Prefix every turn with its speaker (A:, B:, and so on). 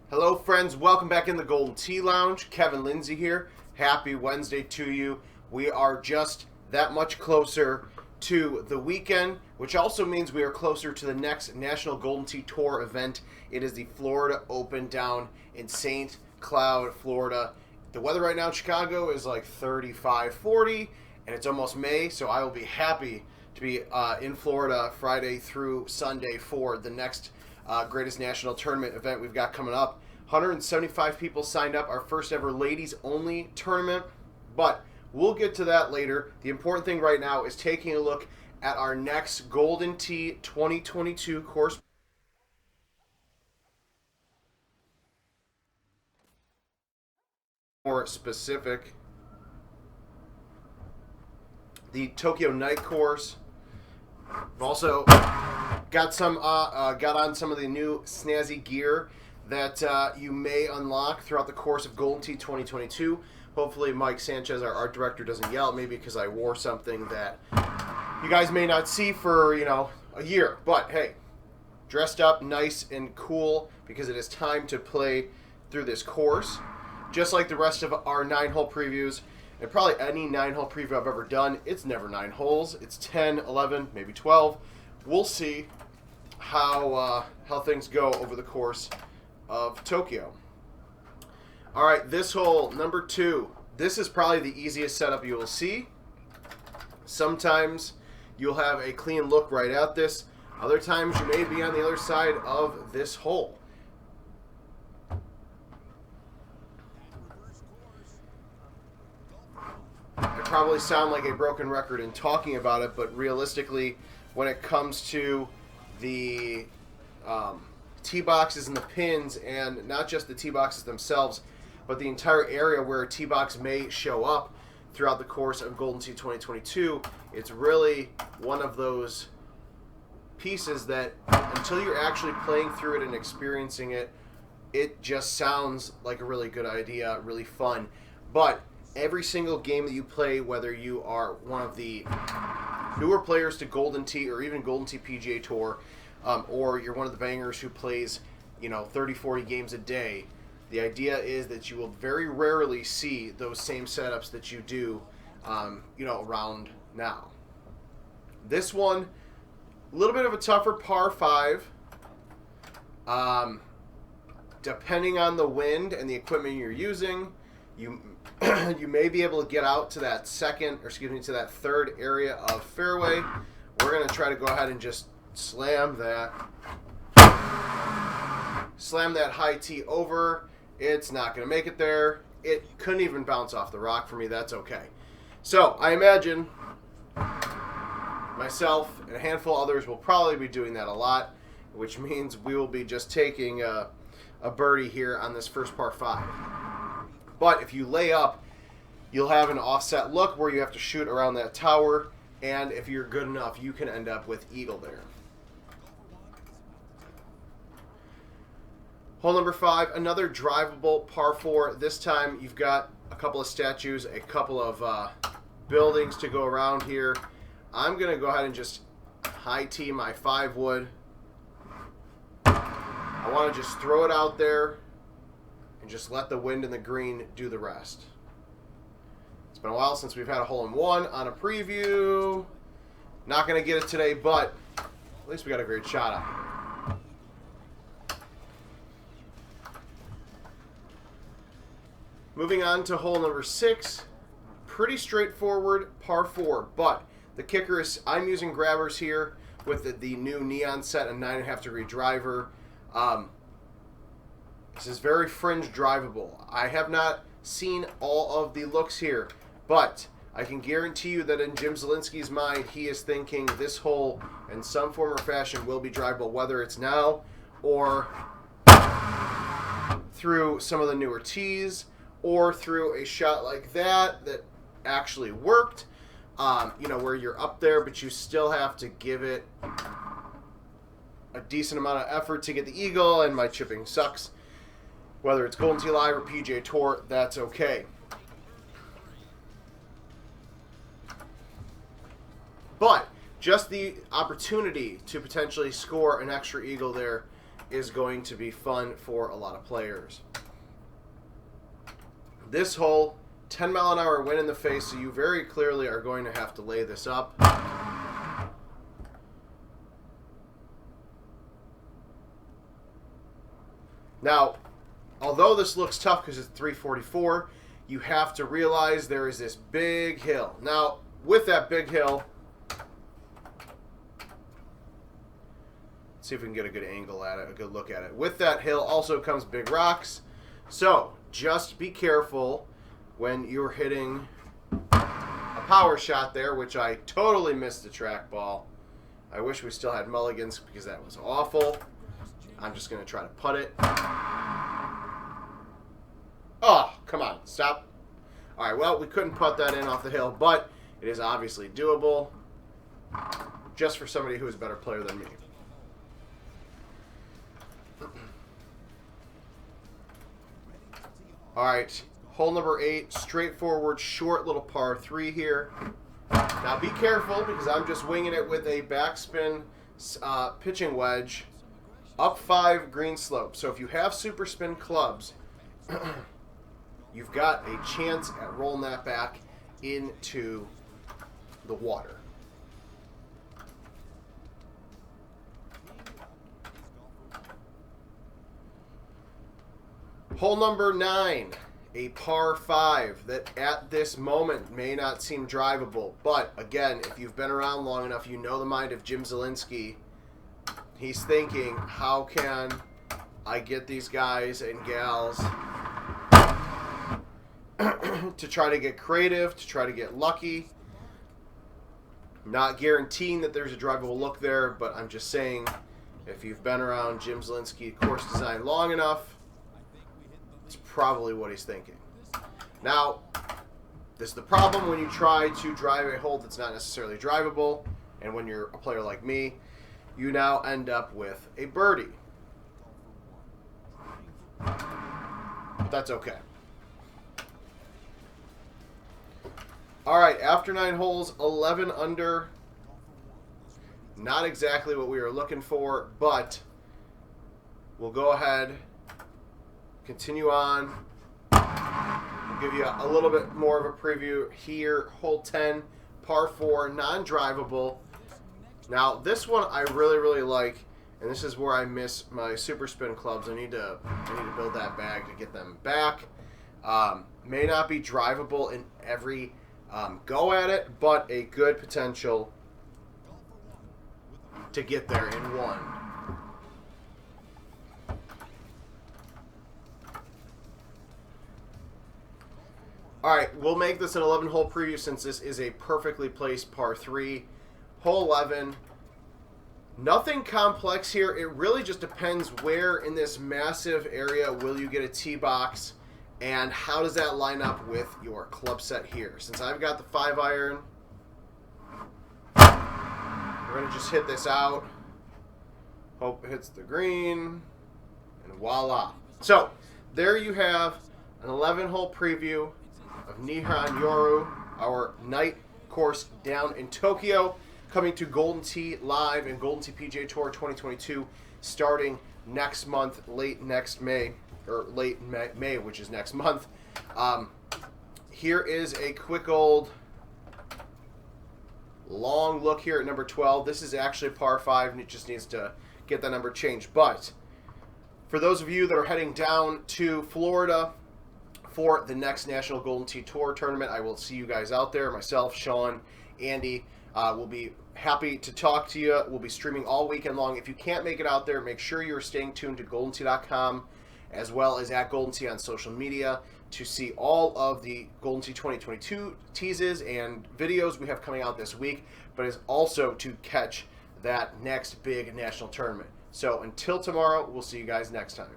A: Hello friends, welcome back in the Golden Tee Lounge. Kevin Lindsay here. Happy Wednesday to you. We are just that much closer to the weekend, which also means we are closer to the next National Golden Tee Tour event. It is the Florida Open down in St. Cloud, Florida. The weather right now in Chicago is like 35, 40, and it's almost May, so I will be happy to be in Florida Friday through Sunday for the next greatest national tournament event we've got coming up. 175 people signed up, our first ever ladies only tournament, but we'll get to that later. The important thing right now is taking a look at our next Golden Tee 2022 course. More specific, the Tokyo Night course. We've also got on some of the new snazzy gear that you may unlock throughout the course of Golden Tee 2022. Hopefully Mike Sanchez, our art director, doesn't yell at me because I wore something that you guys may not see for, a year. But hey, dressed up nice and cool because it is time to play through this course. Just like the rest of our 9-hole previews, and probably any 9-hole preview I've ever done, it's never 9 holes. It's 10, 11, maybe 12. We'll see how things go over the course of Tokyo. All right, this hole, number 2. This is probably the easiest setup you will see. Sometimes you'll have a clean look right at this. Other times you may be on the other side of this hole. I probably sound like a broken record in talking about it, but realistically, when it comes to the tee boxes and the pins, and not just the tee boxes themselves, but the entire area where a tee box may show up throughout the course of Golden Tee 2022, it's really one of those pieces that until you're actually playing through it and experiencing it, it just sounds like a really good idea, really fun. But every single game that you play, whether you are one of the newer players to Golden Tee or even Golden Tee PGA Tour, or you're one of the bangers who plays, 30, 40 games a day, the idea is that you will very rarely see those same setups that you do, around now. This one, a little bit of a tougher par 5. Depending on the wind and the equipment you're using, you may be able to get out to that to that third area of fairway. We're going to try to go ahead and just slam that high tee over. It's not going to make it there. It couldn't even bounce off the rock for me. That's okay. So I imagine myself and a handful of others will probably be doing that a lot, which means we will be just taking a birdie here on this first par 5. But if you lay up, you'll have an offset look where you have to shoot around that tower, and if you're good enough, you can end up with eagle there. Hole number 5, another drivable par 4. This time you've got a couple of statues, a couple of buildings to go around here. I'm going to go ahead and just high tee my 5 wood. I want to just throw it out there and just let the wind and the green do the rest. It's been a while since we've had a hole-in-one on a preview. Not going to get it today, but at least we got a great shot at it. Moving on to hole number 6. Pretty straightforward par 4, but the kicker is I'm using grabbers here with the new Neon set and 9.5 degree driver. This is very fringe drivable. I have not seen all of the looks here, but I can guarantee you that in Jim Zielinski's mind, he is thinking this hole in some form or fashion will be drivable, whether it's now or through some of the newer tees or through a shot like that actually worked, where you're up there, but you still have to give it a decent amount of effort to get the eagle, and my chipping sucks. Whether it's Golden Tee Live or PGA Tour, that's okay. But just the opportunity to potentially score an extra eagle there is going to be fun for a lot of players. This hole, 10-mile-an-hour wind in the face, so you very clearly are going to have to lay this up. Now, although this looks tough because it's 344, you have to realize there is this big hill. Now, with that big hill, let's see if we can get a good angle at it, a good look at it. With that hill also comes big rocks. So, just be careful when you're hitting a power shot there, which I totally missed the trackball. I wish we still had mulligans because that was awful. I'm just going to try to putt it. Oh, come on. Stop. All right, well, we couldn't putt that in off the hill, but it is obviously doable just for somebody who is a better player than me. All right, hole number 8, straightforward, short little par 3 here. Now be careful because I'm just winging it with a backspin pitching wedge. Up 5 green slope. So if you have super spin clubs, you've got a chance at rolling that back into the water. Hole number 9, a par 5 that at this moment may not seem drivable. But again, if you've been around long enough, you know the mind of Jim Zielinski. He's thinking, how can I get these guys and gals to try to get creative, to try to get lucky. Not guaranteeing that there's a drivable look there, but I'm just saying, if you've been around Jim Zielinski course design long enough, it's probably what he's thinking. Now, this is the problem when you try to drive a hole that's not necessarily drivable, and when you're a player like me, you now end up with a birdie. But that's okay. All right, after 9 holes, 11 under. Not exactly what we were looking for, but we'll go ahead, continue on. We'll give you a little bit more of a preview here. Hole 10, par 4, non-drivable. Now, this one I really, really like, and this is where I miss my super spin clubs. I need to build that bag to get them back. May not be drivable in every go at it, but a good potential to get there in one. All right, we'll make this an 11-hole preview since this is a perfectly placed par 3. Hole 11. Nothing complex here. It really just depends where in this massive area will you get a tee box and how does that line up with your club set here. Since I've got the 5-iron, we're going to just hit this out. Hope it hits the green. And voila. So, there you have an 11-hole preview of Nihon Yoru, our night course down in Tokyo, coming to Golden Tee Live and Golden Tee PGA Tour 2022 starting next month, late May, which is next month. Here is a quick old long look here at number 12. This is actually par 5, and it just needs to get that number changed. But for those of you that are heading down to Florida for the next National Golden Tee Tour tournament, I will see you guys out there. Myself, Sean, Andy will be happy to talk to you. We'll be streaming all weekend long. If you can't make it out there, make sure you're staying tuned to GoldenTee.com as well as at Golden Tee on social media to see all of the Golden Tee 2022 teases and videos we have coming out this week, but is also to catch that next big national tournament. So until tomorrow, we'll see you guys next time.